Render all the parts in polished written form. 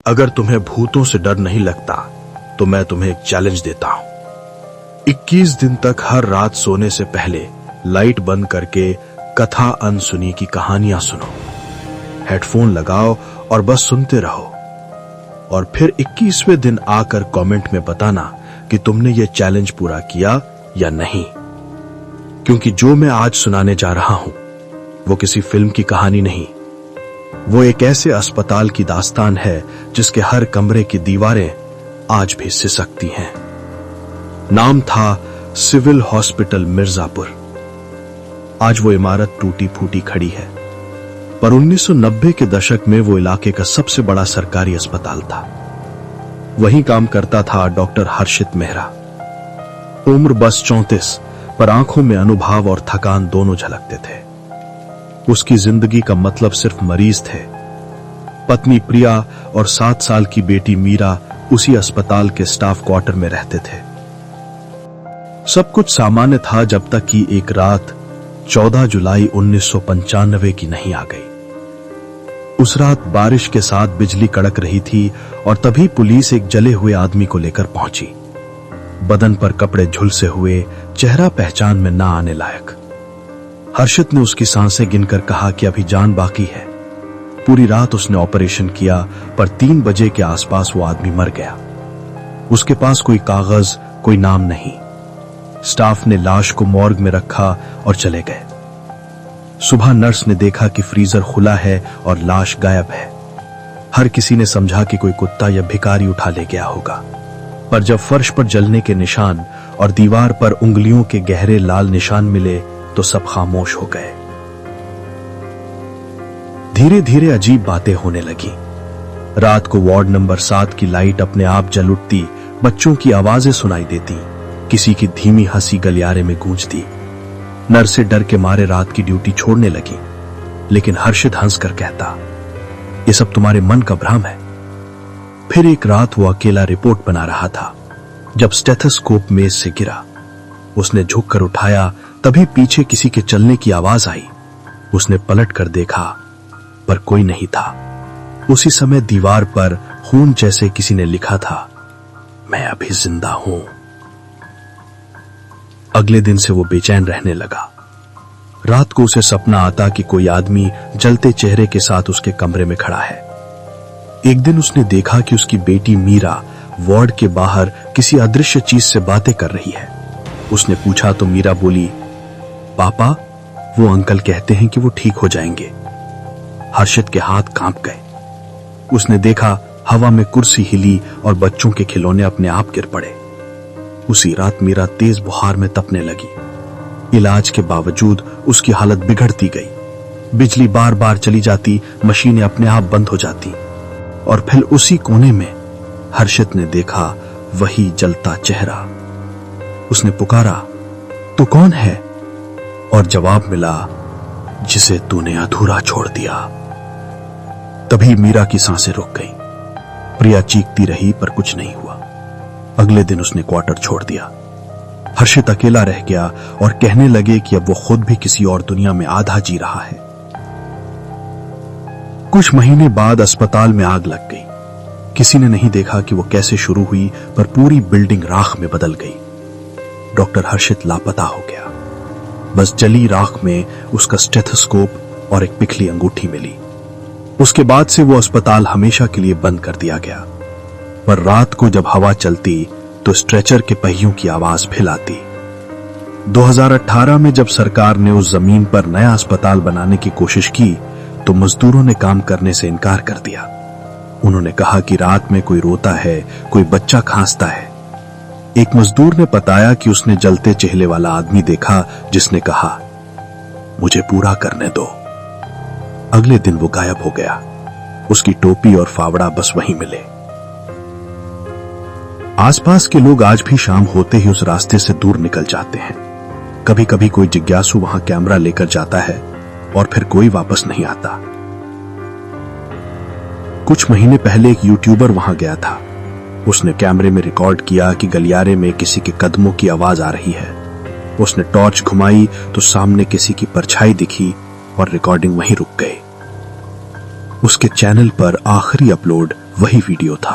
अगर तुम्हें भूतों से डर नहीं लगता तो मैं तुम्हें एक चैलेंज देता हूं। 21 दिन तक हर रात सोने से पहले लाइट बंद करके कथा अनसुनी की कहानियां सुनो। हेडफोन लगाओ और बस सुनते रहो, और फिर 21वें दिन आकर कमेंट में बताना कि तुमने ये चैलेंज पूरा किया या नहीं। क्योंकि जो मैं आज सुनाने जा रहा हूं वो किसी फिल्म की कहानी नहीं, वो एक ऐसे अस्पताल की दास्तान है जिसके हर कमरे की दीवारें आज भी सिसकती हैं। नाम था सिविल हॉस्पिटल मिर्जापुर। आज वो इमारत टूटी फूटी खड़ी है, पर 1990 के दशक में वो इलाके का सबसे बड़ा सरकारी अस्पताल था। वहीं काम करता था डॉक्टर हर्षित मेहरा। उम्र बस 34, पर आंखों में अनुभव और थकान दोनों झलकते थे। उसकी जिंदगी का मतलब सिर्फ मरीज थे। पत्नी प्रिया और 7 साल की बेटी मीरा उसी अस्पताल के स्टाफ क्वार्टर में रहते थे। सब कुछ सामान्य था जब तक कि एक रात 14 जुलाई 1995 की नहीं आ गई। उस रात बारिश के साथ बिजली कड़क रही थी और तभी पुलिस एक जले हुए आदमी को लेकर पहुंची। बदन पर कपड़े झुलसे हुए, चेहरा पहचान में ना आने लायक। हर्षित ने उसकी सांसें गिनकर कहा कि अभी जान बाकी है। पूरी रात उसने ऑपरेशन किया, पर 3 बजे के आसपास वो आदमी मर गया। उसके पास कोई कागज, कोई नाम नहीं। स्टाफ ने लाश को मॉर्ग में रखा और चले गए। सुबह नर्स ने देखा कि फ्रीजर खुला है और लाश गायब है। हर किसी ने समझा कि कोई कुत्ता या भिखारी उठा ले गया होगा, पर जब फर्श पर जलने के निशान और दीवार पर उंगलियों के गहरे लाल निशान मिले तो सब खामोश हो गए। धीरे धीरे अजीब बातें होने लगी। रात को वार्ड नंबर 7 की लाइट अपने आप जल उठती, बच्चों की आवाजें सुनाई देती, किसी की धीमी हंसी गलियारे में गूंजती। नर्सें डर के मारे रात की ड्यूटी छोड़ने लगी, लेकिन हर्षित हंसकर कहता, ये सब तुम्हारे मन का भ्रम है। फिर एक रात वो अकेला रिपोर्ट बना रहा था जब स्टेथोस्कोप मेज से गिरा। उसने झुककर उठाया, तभी पीछे किसी के चलने की आवाज आई। उसने पलट कर देखा, पर कोई नहीं था। उसी समय दीवार पर खून जैसे किसी ने लिखा था, मैं अभी जिंदा हूं। अगले दिन से वो बेचैन रहने लगा। रात को उसे सपना आता कि कोई आदमी जलते चेहरे के साथ उसके कमरे में खड़ा है। एक दिन उसने देखा कि उसकी बेटी मीरा वार्ड के बाहर किसी अदृश्य चीज से बातें कर रही है। उसने पूछा तो मीरा बोली, पापा, वो अंकल कहते हैं कि वो ठीक हो जाएंगे। हर्षित के हाथ कांप गए। उसने देखा हवा में कुर्सी हिली और बच्चों के खिलौने अपने आप गिर पड़े। उसी रात मीरा तेज बुखार में तपने लगी। इलाज के बावजूद उसकी हालत बिगड़ती गई। बिजली बार बार चली जाती, मशीनें अपने आप बंद हो जाती, और फिर उसी कोने में हर्षित ने देखा वही जलता चेहरा। उसने पुकारा, तू कौन है? और जवाब मिला, जिसे तूने अधूरा छोड़ दिया। तभी मीरा की सांसें रुक गई। प्रिया चीखती रही, पर कुछ नहीं हुआ। अगले दिन उसने क्वार्टर छोड़ दिया। हर्षित अकेला रह गया और कहने लगे कि अब वो खुद भी किसी और दुनिया में आधा जी रहा है। कुछ महीने बाद अस्पताल में आग लग गई। किसी ने नहीं देखा कि वो कैसे शुरू हुई, पर पूरी बिल्डिंग राख में बदल गई। डॉक्टर हर्षित लापता हो गया। बस जली राख में उसका स्टेथोस्कोप और एक पिघली अंगूठी मिली। उसके बाद से वो अस्पताल हमेशा के लिए बंद कर दिया गया। पर रात को जब हवा चलती तो स्ट्रेचर के पहियों की आवाज फिर आती। 2018 में जब सरकार ने उस जमीन पर नया अस्पताल बनाने की कोशिश की तो मजदूरों ने काम करने से इनकार कर दिया। उन्होंने कहा कि रात में कोई रोता है, कोई बच्चा खांसता है। एक मजदूर ने बताया कि उसने जलते चेहरे वाला आदमी देखा जिसने कहा, मुझे पूरा करने दो। अगले दिन वो गायब हो गया। उसकी टोपी और फावड़ा बस वहीं मिले। आसपास के लोग आज भी शाम होते ही उस रास्ते से दूर निकल जाते हैं। कभी कभी कोई जिज्ञासु वहां कैमरा लेकर जाता है और फिर कोई वापस नहीं आता। कुछ महीने पहले एक यूट्यूबर वहां गया था। उसने कैमरे में रिकॉर्ड किया कि गलियारे में किसी के कदमों की आवाज आ रही है। उसने टॉर्च घुमाई तो सामने किसी की परछाई दिखी और रिकॉर्डिंग वहीं रुक गई। उसके चैनल पर आखिरी अपलोड वही वीडियो था।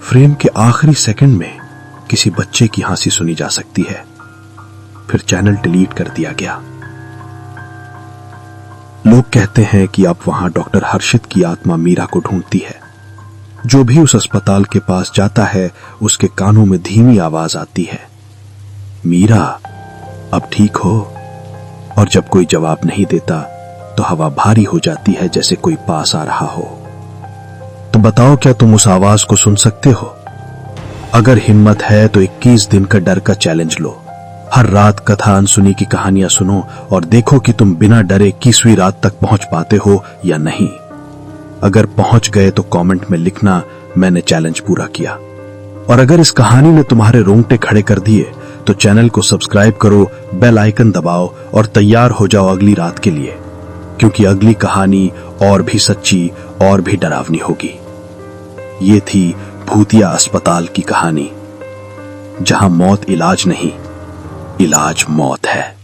फ्रेम के आखिरी सेकंड में किसी बच्चे की हंसी सुनी जा सकती है। फिर चैनल डिलीट कर दिया गया। लोग कहते हैं कि अब वहां डॉक्टर हर्षित की आत्मा मीरा को ढूंढती है। जो भी उस अस्पताल के पास जाता है उसके कानों में धीमी आवाज आती है, मीरा अब ठीक हो। और जब कोई जवाब नहीं देता तो हवा भारी हो जाती है, जैसे कोई पास आ रहा हो। तो बताओ, क्या तुम उस आवाज को सुन सकते हो? अगर हिम्मत है तो 21 दिन का डर का चैलेंज लो। हर रात कथा अनसुनी की कहानियां सुनो और देखो कि तुम बिना डरे 21वीं रात तक पहुंच पाते हो या नहीं। अगर पहुंच गए तो कमेंट में लिखना, मैंने चैलेंज पूरा किया। और अगर इस कहानी ने तुम्हारे रोंगटे खड़े कर दिए तो चैनल को सब्सक्राइब करो, बेल आइकन दबाओ और तैयार हो जाओ अगली रात के लिए, क्योंकि अगली कहानी और भी सच्ची और भी डरावनी होगी। ये थी भूतिया अस्पताल की कहानी, जहां मौत इलाज नहीं, इलाज मौत है।